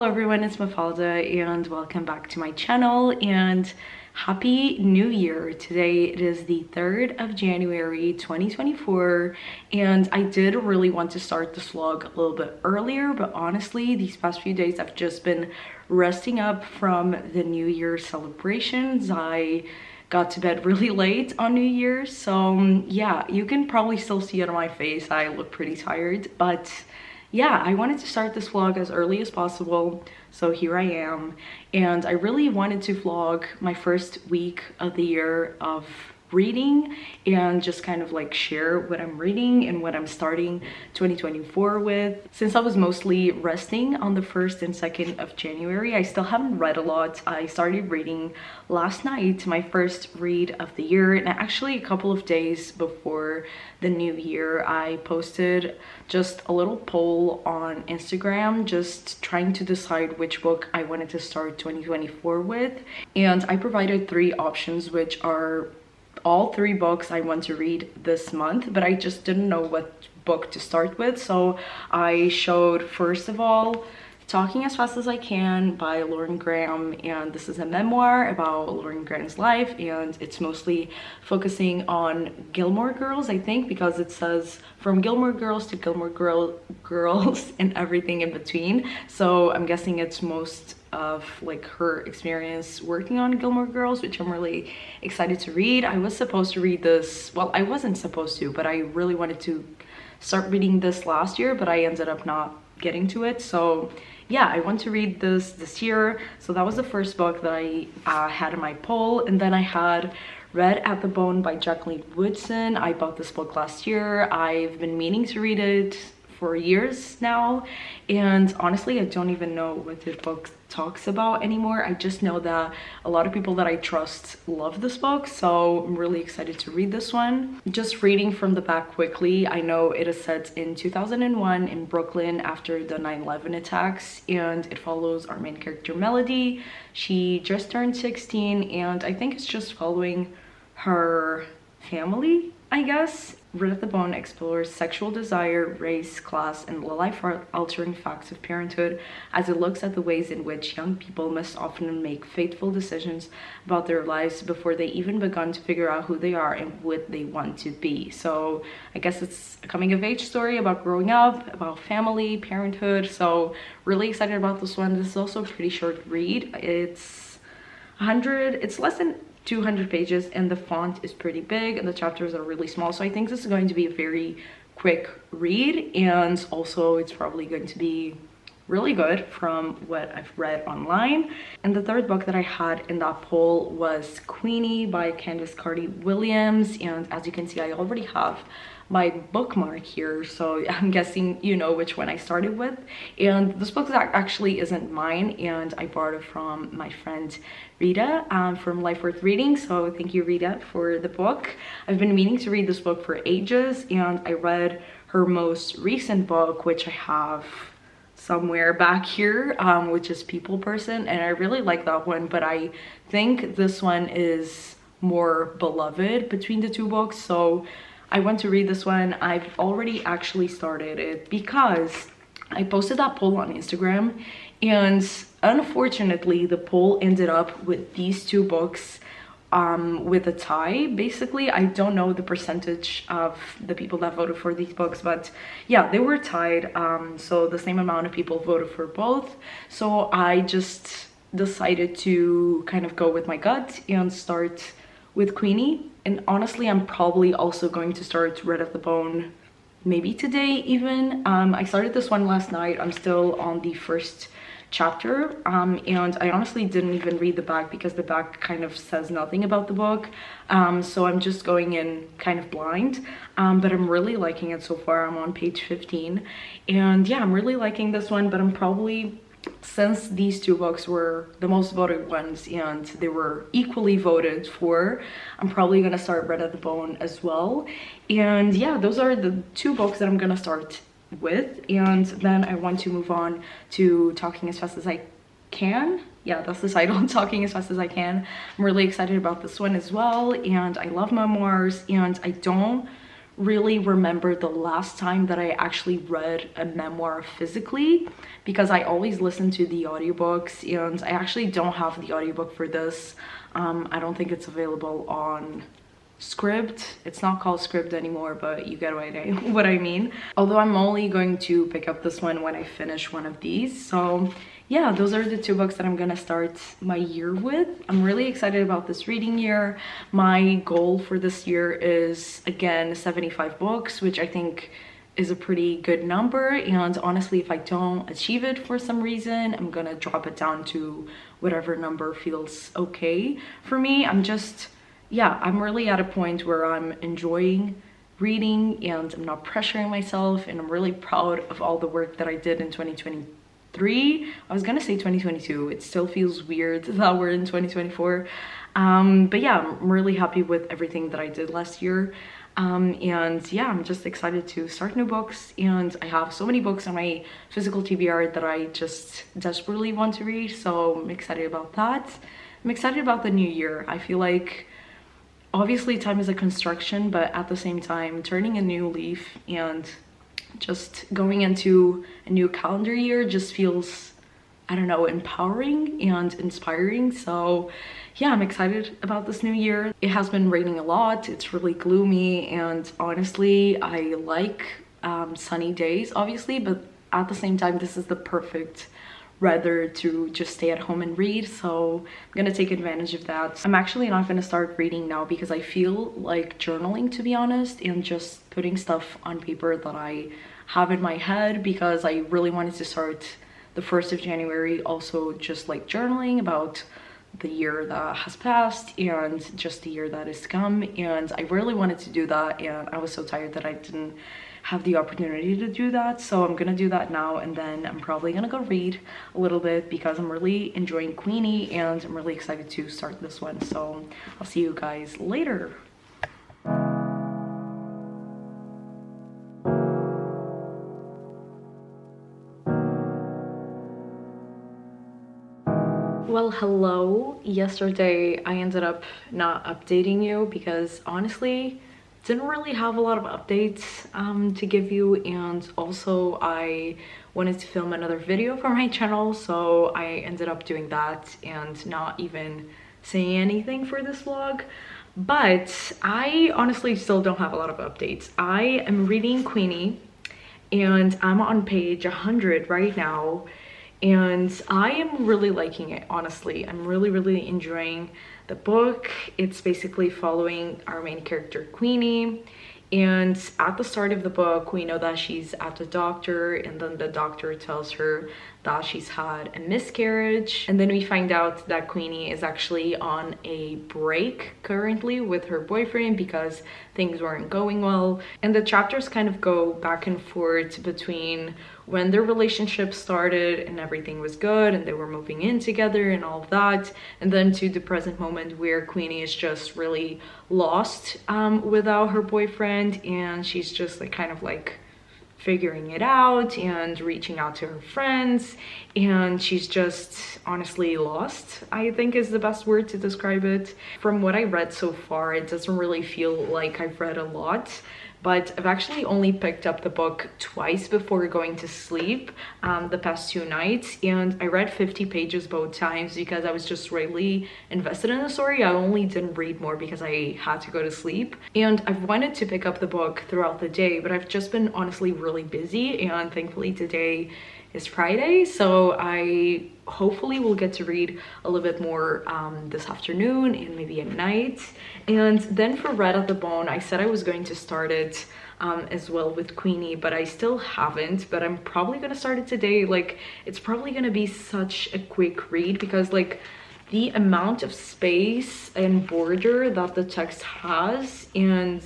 Hello everyone, it's Mafalda and welcome back to my channel and happy new year. Today it is the 3rd of January 2024 and I did really want to start this vlog a little bit earlier, but honestly these past few days I've just been resting up from the New Year celebrations. I got to bed really late on New Year's, so yeah, you can probably still see it on my face. I look pretty tired, but yeah, I wanted to start this vlog as early as possible, so here I am. And I really wanted to vlog my first week of the year of reading and just kind of like share what I'm reading and what I'm starting 2024 with. Since I was mostly resting on the 1st and 2nd of January, I still haven't read a lot. I started reading last night, my first read of the year, and actually a couple of days before the new year I posted just a little poll on Instagram just trying to decide which book I wanted to start 2024 with, and I provided 3 options, which are all 3 books I want to read this month, but I just didn't know what book to start with. So I showed, first of all, Talking as Fast as I Can by Lauren Graham, and this is a memoir about Lauren Graham's life, and it's mostly focusing on Gilmore Girls, I think, because it says from Gilmore Girls to Girls and everything in between. So I'm guessing it's most of like her experience working on Gilmore Girls, which I'm really excited to read. I was supposed to read this, well, I wasn't supposed to, but I really wanted to start reading this last year, but I ended up not getting to it. So yeah, I want to read this year. So that was the first book that I had in my poll. And then I had Red at the Bone by Jacqueline Woodson. I bought this book last year. I've been meaning to read it for years now, and honestly I don't even know what this book talks about anymore. I just know that a lot of people that I trust love this book, so I'm really excited to read this one. Just reading from the back quickly, I know it is set in 2001 in Brooklyn after the 9/11 attacks, and it follows our main character Melody. She just turned 16, and I think it's just following her family, I guess. Red at the Bone explores sexual desire, race, class, and the life-altering facts of parenthood as it looks at the ways in which young people must often make fateful decisions about their lives before they even begun to figure out who they are and what they want to be. So I guess it's a coming-of-age story about growing up, about family, parenthood. So really excited about this one. This is also a pretty short read. It's less than 200 pages, and the font is pretty big and the chapters are really small, so I think this is going to be a very quick read, and also it's probably going to be really good from what I've read online. And the third book that I had in that poll was Queenie by Candice Carty Williams, and as you can see I already have my bookmark here, so I'm guessing you know which one I started with. And this book actually isn't mine, and I borrowed it from my friend Rita from Life Worth Reading, so thank you Rita for the book. I've been meaning to read this book for ages, and I read her most recent book, which I have somewhere back here, which is People Person, and I really like that one, but I think this one is more beloved between the 2 books, so I want to read this one. I've already actually started it because I posted that poll on Instagram, and unfortunately the poll ended up with these 2 books with a tie. Basically, I don't know the percentage of the people that voted for these books, but yeah, they were tied. So the same amount of people voted for both. So I just decided to kind of go with my gut and start with Queenie. And honestly, I'm probably also going to start Red at the Bone maybe today even. I started this one last night. I'm still on the first chapter, and I honestly didn't even read the back because the back kind of says nothing about the book, so I'm just going in kind of blind, but I'm really liking it so far. I'm on page 15, and yeah, I'm really liking this one, but I'm probably, since these 2 books were the most voted ones and they were equally voted for, I'm probably gonna start Red at the Bone as well. And yeah, those are the 2 books that I'm gonna start with, and then I want to move on to Talking as Fast as I Can. Yeah, that's the title, Talking as Fast as I Can. I'm really excited about this one as well, and I love memoirs, and I don't really remember the last time that I actually read a memoir physically, because I always listen to the audiobooks, and I actually don't have the audiobook for this. I don't think it's available on Scribd. It's not called Scribd anymore, but you get what I mean. Although I'm only going to pick up this one when I finish one of these. So yeah, those are the two books that I'm gonna start my year with. I'm really excited about this reading year. My goal for this year is, again, 75 books, which I think is a pretty good number. And honestly, if I don't achieve it for some reason, I'm gonna drop it down to whatever number feels okay for me. I'm really at a point where I'm enjoying reading and I'm not pressuring myself, and I'm really proud of all the work that I did in 2023. I was gonna say 2022. It still feels weird that we're in 2024. But yeah, I'm really happy with everything that I did last year. And yeah, I'm just excited to start new books, and I have so many books on my physical TBR that I just desperately want to read, so I'm excited about that. I'm excited about the new year. I feel like obviously time is a construction, but at the same time, turning a new leaf and just going into a new calendar year just feels, I don't know, empowering and inspiring. So yeah, I'm excited about this new year. It has been raining a lot, it's really gloomy, and honestly, I like sunny days, obviously, but at the same time, this is the perfect weather to just stay at home and read, so I'm gonna take advantage of that. I'm actually not gonna start reading now because I feel like journaling, to be honest, and just putting stuff on paper that I have in my head, because I really wanted to start the 1st of January also just like journaling about the year that has passed and just the year that is to come, and I really wanted to do that, and I was so tired that I didn't have the opportunity to do that. So I'm gonna do that now, and then I'm probably gonna go read a little bit because I'm really enjoying Queenie and I'm really excited to start this one. So I'll see you guys later. Well, hello. Yesterday I ended up not updating you because honestly didn't really have a lot of updates to give you, and also I wanted to film another video for my channel, so I ended up doing that and not even saying anything for this vlog. But I honestly still don't have a lot of updates. I am reading Queenie and I'm on page 100 right now, and I am really liking it. Honestly, I'm really enjoying the book. It's basically following our main character Queenie, and at the start of the book we know that she's at the doctor, and then the doctor tells her that she's had a miscarriage, and then we find out that Queenie is actually on a break currently with her boyfriend because things weren't going well. And the chapters kind of go back and forth between when their relationship started and everything was good and they were moving in together and all of that, and then to the present moment where Queenie is just really lost without her boyfriend, and she's just like kind of like figuring it out and reaching out to her friends, and she's just honestly lost, I think is the best word to describe it. From what I read so far, it doesn't really feel like I've read a lot, but I've actually only picked up the book twice before going to sleep the past 2 nights, and I read 50 pages both times because I was just really invested in the story. I only didn't read more because I had to go to sleep, and I've wanted to pick up the book throughout the day, but I've just been honestly really busy, and thankfully today is Friday, so I hopefully will get to read a little bit more this afternoon and maybe at night. And then for Red at the Bone, I said I was going to start it as well with Queenie, but I still haven't, but I'm probably gonna start it today. Like, it's probably gonna be such a quick read because like the amount of space and border that the text has, and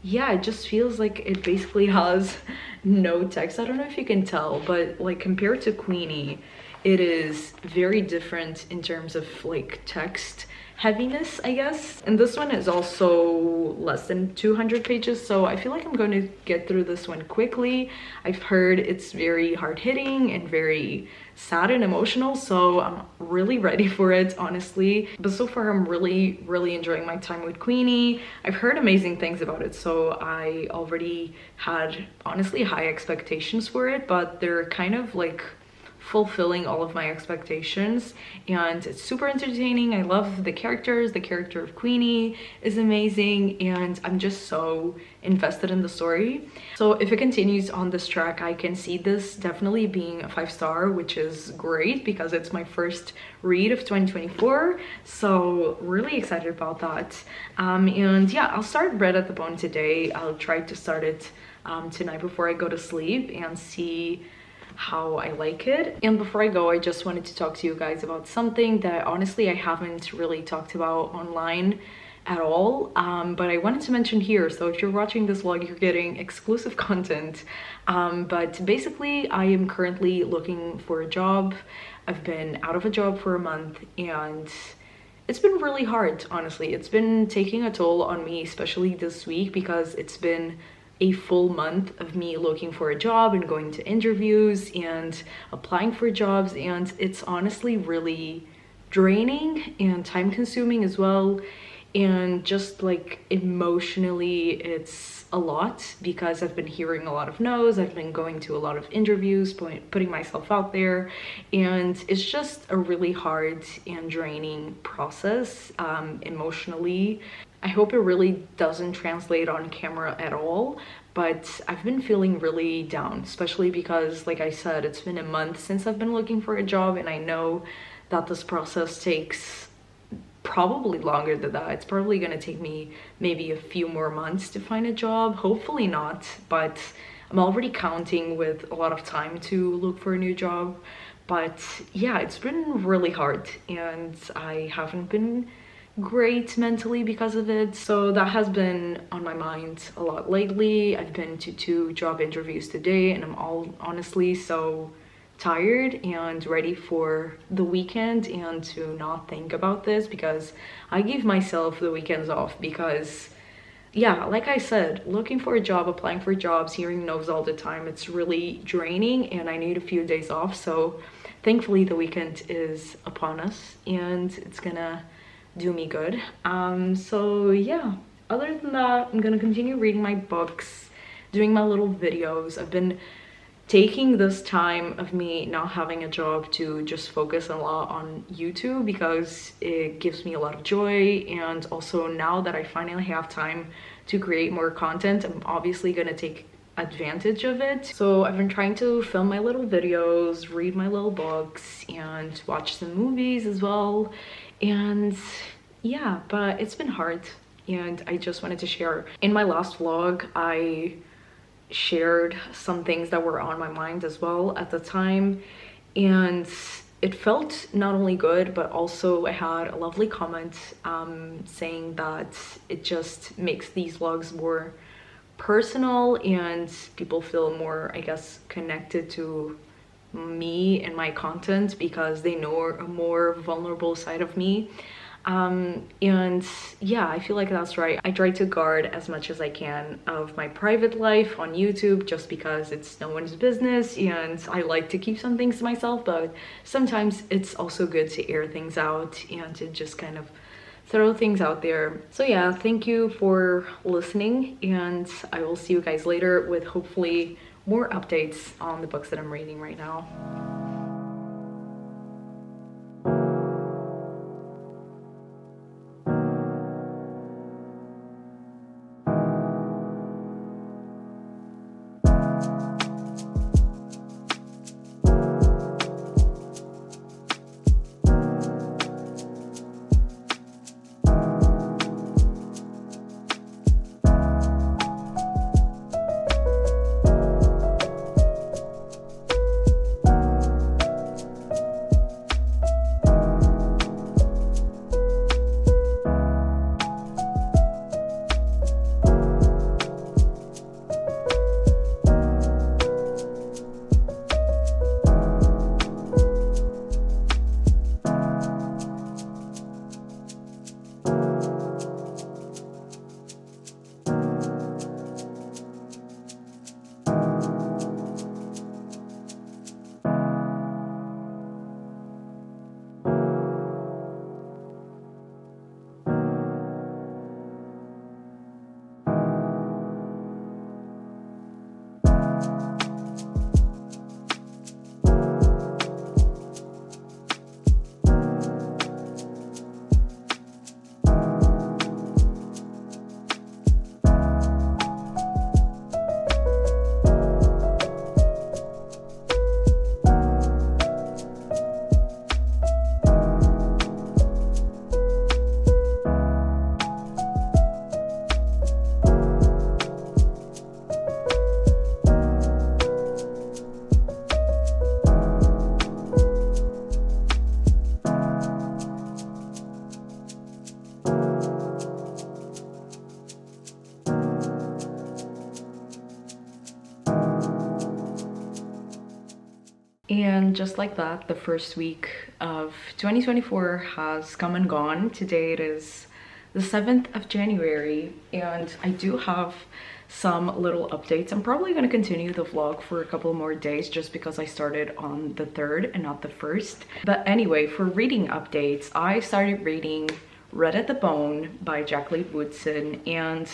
yeah, it just feels like it basically has no text. I don't know if you can tell, but like compared to Queenie, it is very different in terms of like text heaviness, I guess. And this one is also less than 200 pages, so I feel like I'm going to get through this one quickly. I've heard it's very hard-hitting and very sad and emotional, so I'm really ready for it, honestly. But so far I'm really enjoying my time with Queenie. I've heard amazing things about it, so I already had honestly high expectations for it, but they're kind of like fulfilling all of my expectations, and it's super entertaining. I love the characters. The character of Queenie is amazing, and I'm just so invested in the story. So if it continues on this track, I can see this definitely being a 5-star, which is great because it's my first read of 2024, so really excited about that. And yeah, I'll start Bread at the Bone today. I'll try to start it tonight before I go to sleep and see how I like it. And before I go, I just wanted to talk to you guys about something that honestly I haven't really talked about online at all, but I wanted to mention here. So if you're watching this vlog, you're getting exclusive content. But basically, I am currently looking for a job. I've been out of a job for a month, and it's been really hard, honestly. It's been taking a toll on me, especially this week, because it's been a full month of me looking for a job and going to interviews and applying for jobs, and it's honestly really draining and time consuming as well, and just like emotionally it's a lot because I've been hearing a lot of no's. I've been going to a lot of interviews, putting myself out there, and it's just a really hard and draining process emotionally. I hope it really doesn't translate on camera at all, but I've been feeling really down, especially because, like I said, it's been a month since I've been looking for a job, and I know that this process takes probably longer than that. It's probably going to take me maybe a few more months to find a job. Hopefully not, but I'm already counting with a lot of time to look for a new job. But yeah, it's been really hard, and I haven't been great mentally because of it, so that has been on my mind a lot lately. I've been to 2 job interviews today, and I'm honestly so tired and ready for the weekend and to not think about this, because I give myself the weekends off because yeah, like I said, looking for a job, applying for jobs, hearing no's all the time, it's really draining, and I need a few days off. So thankfully the weekend is upon us, and it's gonna do me good. So yeah, other than that, I'm gonna continue reading my books, doing my little videos. I've been taking this time of me not having a job to just focus a lot on YouTube because it gives me a lot of joy, and also now that I finally have time to create more content, I'm obviously gonna take advantage of it. So I've been trying to film my little videos, read my little books, and watch some movies as well. And yeah, but it's been hard, and I just wanted to share. In my last vlog, I shared some things that were on my mind as well at the time, and it felt not only good, but also I had a lovely comment saying that it just makes these vlogs more personal and people feel more, I guess, connected to me and my content because they know a more vulnerable side of me. And yeah, I feel like that's right. I try to guard as much as I can of my private life on YouTube just because it's no one's business, and I like to keep some things to myself, but sometimes it's also good to air things out and to just kind of throw things out there. So yeah, thank you for listening, and I will see you guys later with hopefully more updates on the books that I'm reading right now. And just like that, the first week of 2024 has come and gone. Today it is the 7th of January, and I do have some little updates. I'm probably going to continue the vlog for a couple more days just because I started on the 3rd and not the 1st. But anyway, for reading updates, I started reading Red at the Bone by Jacqueline Woodson, and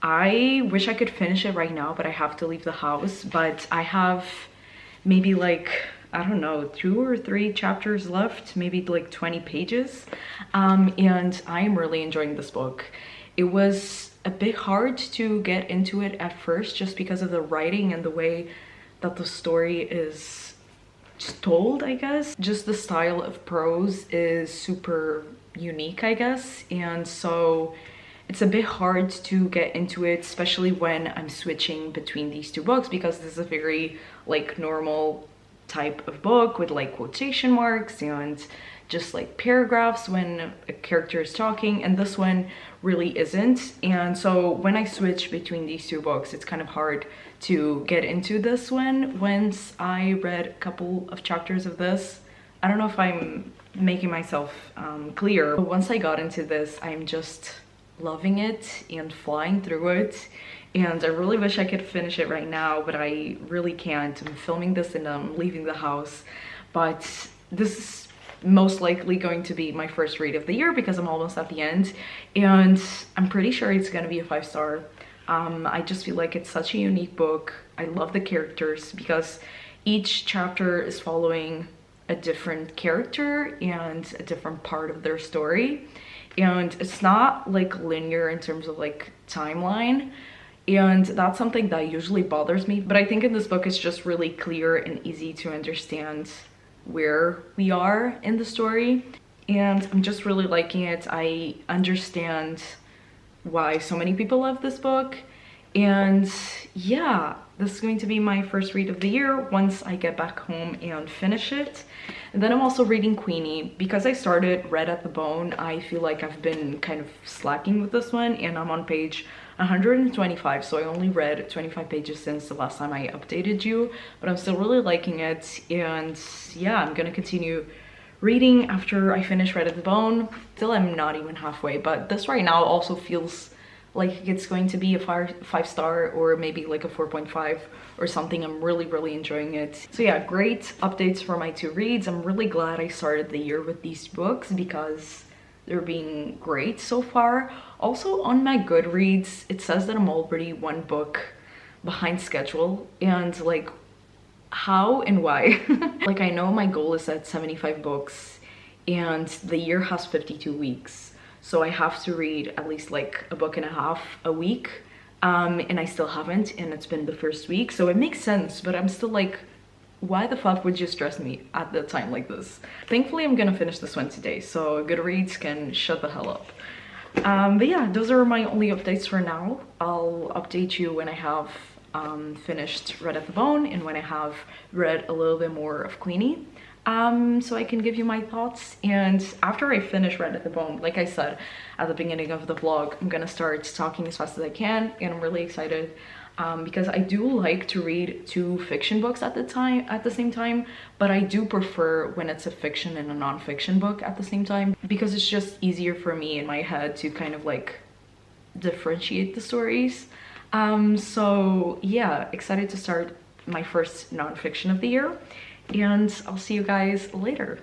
I wish I could finish it right now, but I have to leave the house. But I have maybe like, I don't know, 2 or 3 chapters left, maybe like 20 pages. And I am really enjoying this book. It was a bit hard to get into it at first just because of the writing and the way that the story is told, I guess. Just the style of prose is super unique, I guess. And so it's a bit hard to get into it, especially when I'm switching between these 2 books, because this is a very like normal type of book with like quotation marks and just like paragraphs when a character is talking, and this one really isn't. And so when I switch between these 2 books, it's kind of hard to get into this one once I read a couple of chapters of this. I don't know if I'm making myself clear, but once I got into this, I'm just loving it and flying through it. And I really wish I could finish it right now, but I really can't. I'm filming this and I'm leaving the house. But this is most likely going to be my first read of the year because I'm almost at the end. And I'm pretty sure it's gonna be a 5-star. I just feel like it's such a unique book. I love the characters because each chapter is following a different character and a different part of their story. And it's not like linear in terms of like timeline. And that's something that usually bothers me, but I think in this book it's just really clear and easy to understand where we are in the story. And I'm just really liking it. I understand why so many people love this book. And yeah, this is going to be my first read of the year once I get back home and finish it. And then I'm also reading Queenie. Because I started Red at the Bone, I feel like I've been kind of slacking with this one, and I'm on page 125, so I only read 25 pages since the last time I updated you, but I'm still really liking it. And yeah, I'm gonna continue reading after I finish Red at the Bone. Still, I'm not even halfway, but this right now also feels like it's going to be a 5-star or maybe like a 4.5 or something. I'm really enjoying it. So yeah, great updates for my 2 reads. I'm really glad I started the year with these books because they're being great so far. Also on my Goodreads, it says that I'm already 1 book behind schedule, and like how and why? Like I know my goal is at 75 books and the year has 52 weeks. So I have to read at least like a book and a half a week. And I still haven't, and it's been the first week. So it makes sense, but I'm still like, why the fuck would you stress me at the time like this? Thankfully, I'm gonna finish this one today, so Goodreads can shut the hell up. But yeah, those are my only updates for now. I'll update you when I have finished Red at the Bone and when I have read a little bit more of Queenie. So I can give you my thoughts. And after I finish Red at the Bone, like I said at the beginning of the vlog, I'm gonna start talking as fast as I can, and I'm really excited. Because I do like to read 2 fiction books at the same time, but I do prefer when it's a fiction and a non-fiction book at the same time, because it's just easier for me in my head to kind of like differentiate the stories. So yeah, excited to start my first non-fiction of the year, and I'll see you guys later.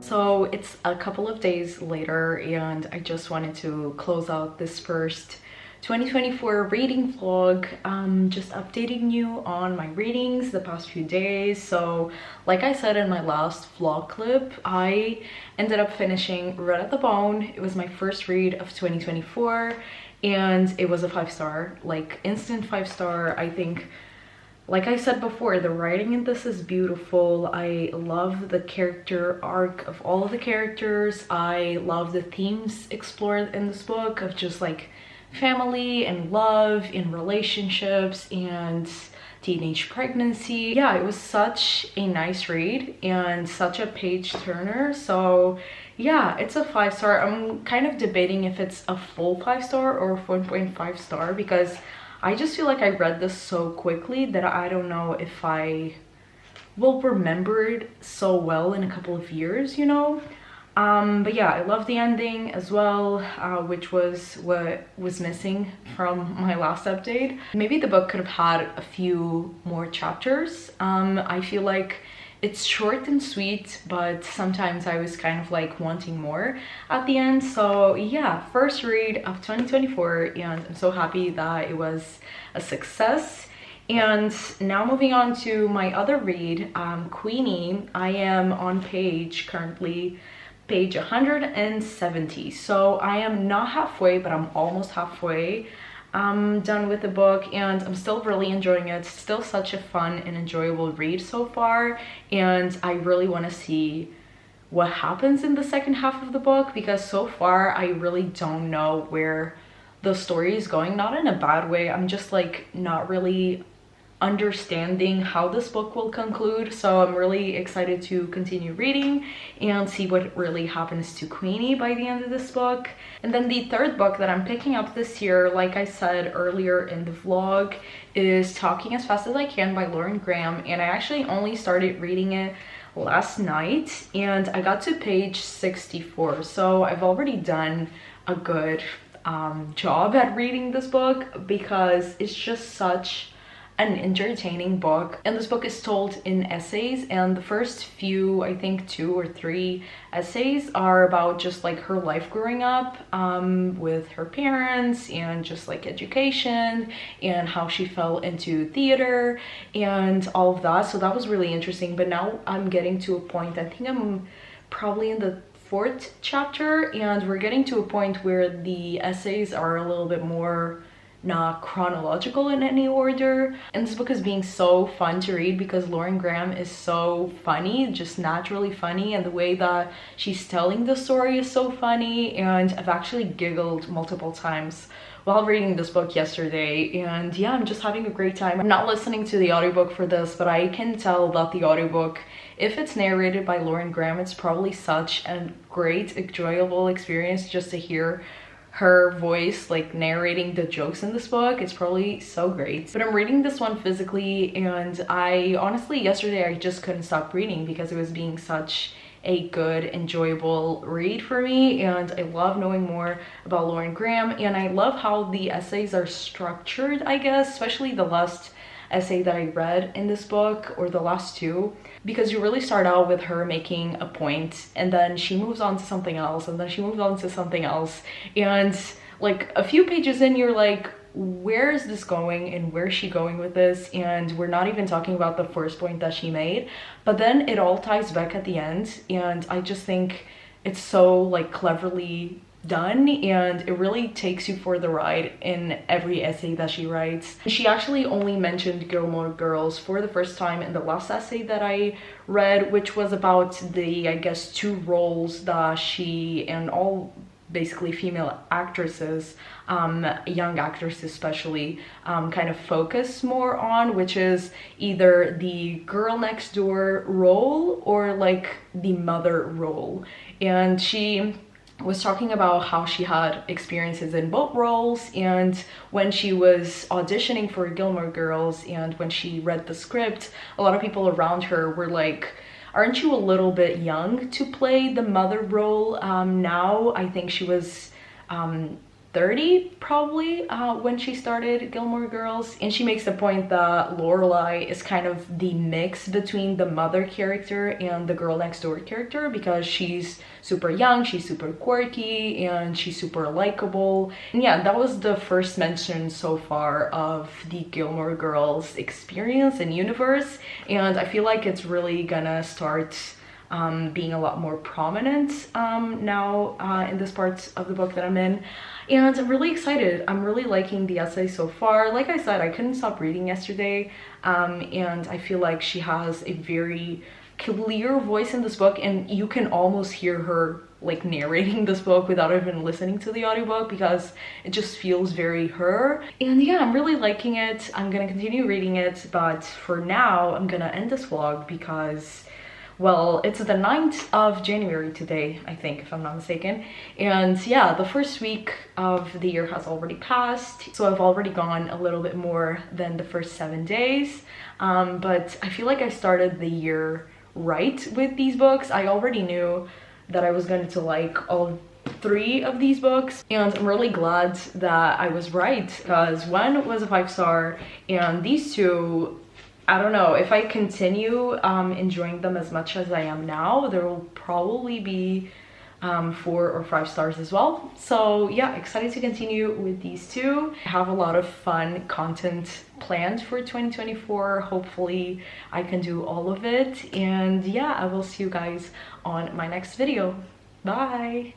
So it's a couple of days later and I just wanted to close out this first 2024 reading vlog, just updating you on my readings the past few days. So like I said in my last vlog clip, I ended up finishing Red at the Bone. It was my first read of 2024 and it was a 5-star, like instant 5-star. I think, like I said before, the writing in this is beautiful. I love the character arc of all of the characters. I love the themes explored in this book of just like family and love in relationships and teenage pregnancy. Yeah, it was such a nice read and such a page turner. So yeah, it's a 5-star. I'm kind of debating if it's a full 5-star or 4.5 star because I just feel like I read this so quickly that I don't know if I will remember it so well in a couple of years, you know? But yeah, I love the ending as well, which was what was missing from my last update. Maybe the book could have had a few more chapters. I feel like it's short and sweet, but sometimes I was kind of like wanting more at the end. So yeah, first read of 2024 and I'm so happy that it was a success. And now moving on to my other read, Queenie. I am on currently page 170. So I am not halfway, but I'm almost halfway done with the book and I'm still really enjoying it. It's still such a fun and enjoyable read so far, and I really want to see what happens in the second half of the book because so far I really don't know where the story is going. Not in a bad way, I'm just like not really understanding how this book will conclude. So I'm really excited to continue reading and see what really happens to Queenie by the end of this book. And then the third book that I'm picking up this year, like I said earlier in the vlog, is Talking as Fast as I Can by Lauren Graham, and I actually only started reading it last night and I got to page 64. So I've already done a good job at reading this book because it's just such an entertaining book, and this book is told in essays, and the first few, I think 2 or 3 essays are about just like her life growing up with her parents and just like education and how she fell into theater and all of that. So that was really interesting. But now I'm getting to a point, I think I'm probably in the 4th chapter, and we're getting to a point where the essays are a little bit more not chronological in any order, and this book is being so fun to read because Lauren Graham is so funny, just naturally funny, and the way that she's telling the story is so funny, and I've actually giggled multiple times while reading this book yesterday. And yeah, I'm just having a great time. I'm not listening to the audiobook for this, but I can tell that the audiobook, if it's narrated by Lauren Graham, it's probably such a great, enjoyable experience just to hear her voice like narrating the jokes in this book. It's probably so great. But I'm reading this one physically, and I honestly yesterday I just couldn't stop reading because it was being such a good, enjoyable read for me, and I love knowing more about Lauren Graham, and I love how the essays are structured, I guess, especially the last essay that I read in this book, or the last 2, because you really start out with her making a point and then she moves on to something else and then she moves on to something else, and like a few pages in you're like, where is this going and where is she going with this? And we're not even talking about the first point that she made, but then it all ties back at the end, and I just think it's so like cleverly done, and it really takes you for the ride in every essay that she writes. She actually only mentioned Gilmore Girls for the first time in the last essay that I read, which was about the, I guess, 2 roles that she and all basically female actresses, young actors especially, kind of focus more on, which is either the girl next door role or like the mother role. And she was talking about how she had experiences in both roles, and when she was auditioning for Gilmore Girls and when she read the script, a lot of people around her were like, aren't you a little bit young to play the mother role now? I think she was 30 probably when she started Gilmore Girls, and she makes the point that Lorelai is kind of the mix between the mother character and the girl next door character, because she's super young, she's super quirky, and she's super likable. And yeah, that was the first mention so far of the Gilmore Girls experience and universe, and I feel like it's really gonna start being a lot more prominent now in this part of the book that I'm in. And I'm really excited. I'm really liking the essay so far. Like I said, I couldn't stop reading yesterday, and I feel like she has a very clear voice in this book, and you can almost hear her like narrating this book without even listening to the audiobook, because it just feels very her. And yeah, I'm really liking it. I'm gonna continue reading it, but for now I'm gonna end this vlog because, well, it's the 9th of January today, I think, if I'm not mistaken. And yeah, the first week of the year has already passed, so I've already gone a little bit more than the first 7 days. But I feel like I started the year right with these books. I already knew that I was going to like all 3 of these books, and I'm really glad that I was right, because one was a 5-star, and these 2, I don't know, if I continue enjoying them as much as I am now, there will probably be 4 or 5 stars as well. So yeah, excited to continue with these 2. I have a lot of fun content planned for 2024. Hopefully I can do all of it. And yeah, I will see you guys on my next video. Bye!